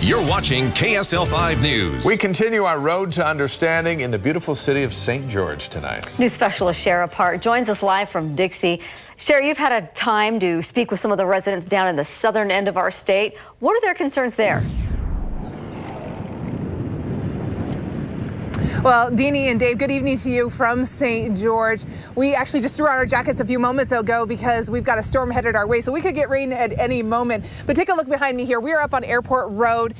You're watching KSL 5 News. We continue our road to understanding in the beautiful city of St. George tonight. New Specialist Shara Park joins us live from Dixie. Shara, you've had a time to speak with some of the residents down in the southern end of our state. What are their concerns there? Well, Deanie and Dave, good evening to you from St. George. We actually just threw on our jackets a few moments ago because we've got a storm headed our way, so we could get rain at any moment. But take a look behind me here. We are up on Airport Road,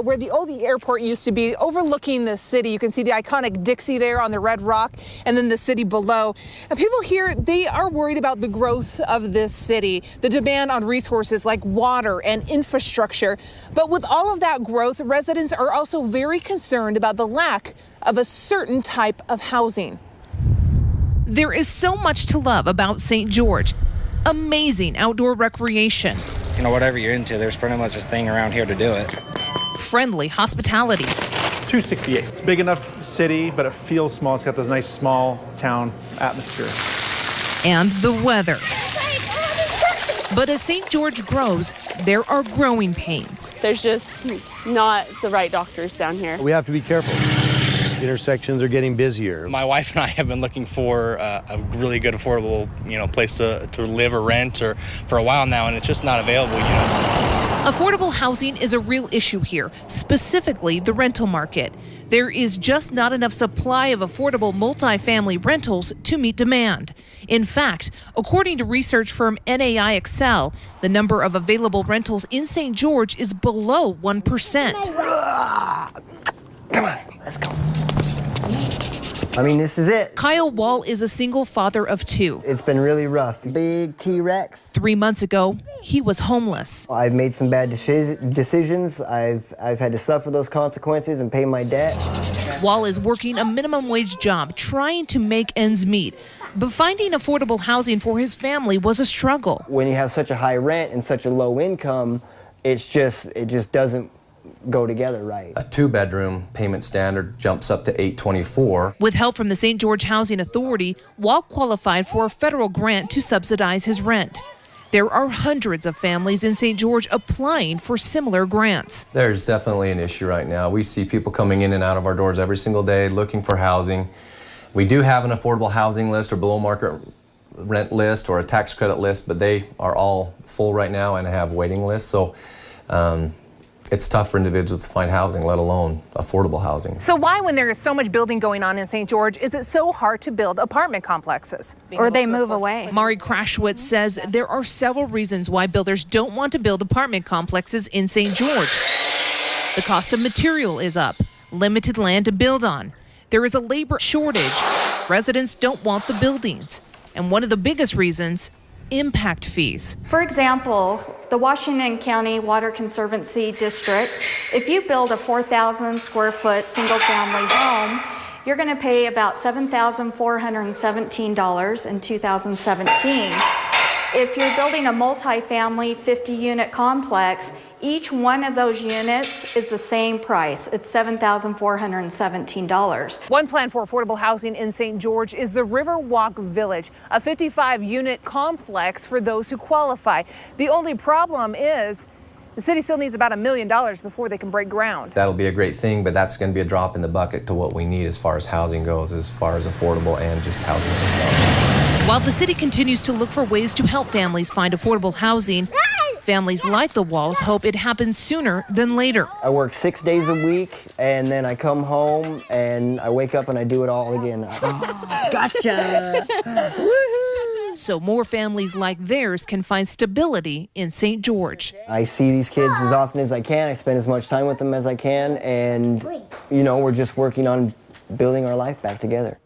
where the old airport used to be, overlooking the city. You can see the iconic Dixie there on the red rock, and then the city below. And people here, they are worried about the growth of this city, the demand on resources like water and infrastructure. But with all of that growth, residents are also very concerned about the lack of a certain type of housing. There is so much to love about St. George. Amazing outdoor recreation. You know, whatever you're into, there's pretty much this thing around here to do it. Friendly hospitality. 268. It's a big enough city, but it feels small. It's got this nice small town atmosphere. And the weather. But as St. George grows, there are growing pains. There's just not the right doctors down here. We have to be careful. Intersections are getting busier. My wife and I have been looking for a really good, affordable, place to live or rent or for a while now, and it's just not available. Affordable housing is a real issue here, specifically the rental market. There is just not enough supply of affordable multifamily rentals to meet demand. In fact, according to research firm NAI Excel, the number of available rentals in St. George is below 1%. Come on, let's go. I mean, this is it. Kyle Wall is a single father of two. It's been really rough. Big T-Rex. 3 months ago, he was homeless. I've made some bad decisions. I've had to suffer those consequences and pay my debt. Wall is working a minimum wage job, trying to make ends meet. But finding affordable housing for his family was a struggle. When you have such a high rent and such a low income, it just doesn't go together right. A 2-bedroom payment standard jumps up to $824. With help from the St. George Housing Authority, Wall qualified for a federal grant to subsidize his rent. There are hundreds of families in St. George applying for similar grants. There's definitely an issue right now. We see people coming in and out of our doors every single day looking for housing. We do have an affordable housing list or below market rent list or a tax credit list, but they are all full right now and have waiting lists. So it's tough for individuals to find housing, let alone affordable housing. So why, when there is so much building going on in St. George, is it so hard to build apartment complexes? Or they move away. Mari Krashwitz says there are several reasons why builders don't want to build apartment complexes in St. George. The cost of material is up, limited land to build on. There is a labor shortage. Residents don't want the buildings. And one of the biggest reasons, impact fees. For example, the Washington County Water Conservancy District, if you build a 4,000 square foot single family home, you're going to pay about $7,417 in 2017. If you're building a multifamily 50-unit complex, each one of those units is the same price. It's $7,417. One plan for affordable housing in St. George is the Riverwalk Village, a 55-unit complex for those who qualify. The only problem is the city still needs about $1 million before they can break ground. That'll be a great thing, but that's going to be a drop in the bucket to what we need as far as housing goes, as far as affordable and just housing itself. While the city continues to look for ways to help families find affordable housing, families like the Walls hope it happens sooner than later. I work 6 days a week, and then I come home, and I wake up and I do it all again. Oh, gotcha! So more families like theirs can find stability in St. George. I see these kids as often as I can. I spend as much time with them as I can, and, we're just working on building our life back together.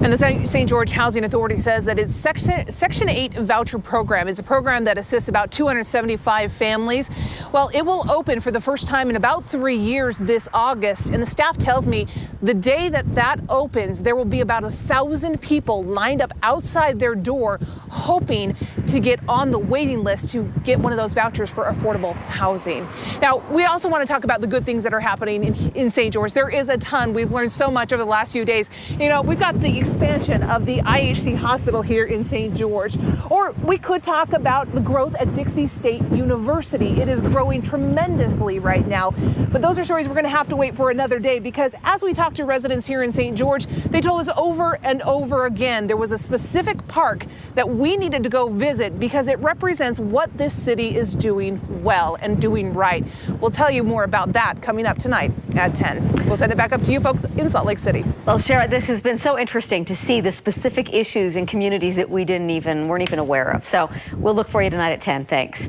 And the St. George Housing Authority says that its Section 8 voucher program is a program that assists about 275 families. Well, it will open for the first time in about 3 years this August. And the staff tells me the day that opens, there will be about 1,000 people lined up outside their door hoping to get on the waiting list to get one of those vouchers for affordable housing. Now, we also want to talk about the good things that are happening in St. George. There is a ton. We've learned so much over the last few days. We've got the expansion of the IHC hospital here in St. George. Or we could talk about the growth at Dixie State University. It is growing tremendously right now. But those are stories we're going to have to wait for another day, because as we talk to residents here in St. George, they told us over and over again there was a specific park that we needed to go visit because it represents what this city is doing well and doing right. We'll tell you more about that coming up tonight at 10. We'll send it back up to you folks in Salt Lake City. Well, Shara, this has been so interesting to see the specific issues in communities that we weren't even aware of. So we'll look for you tonight at 10. Thanks.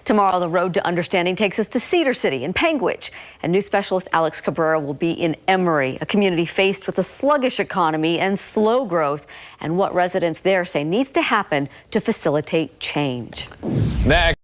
Tomorrow, the Road to Understanding takes us to Cedar City and Panguitch. And news specialist Alex Cabrera will be in Emory, a community faced with a sluggish economy and slow growth, and what residents there say needs to happen to facilitate change. Next.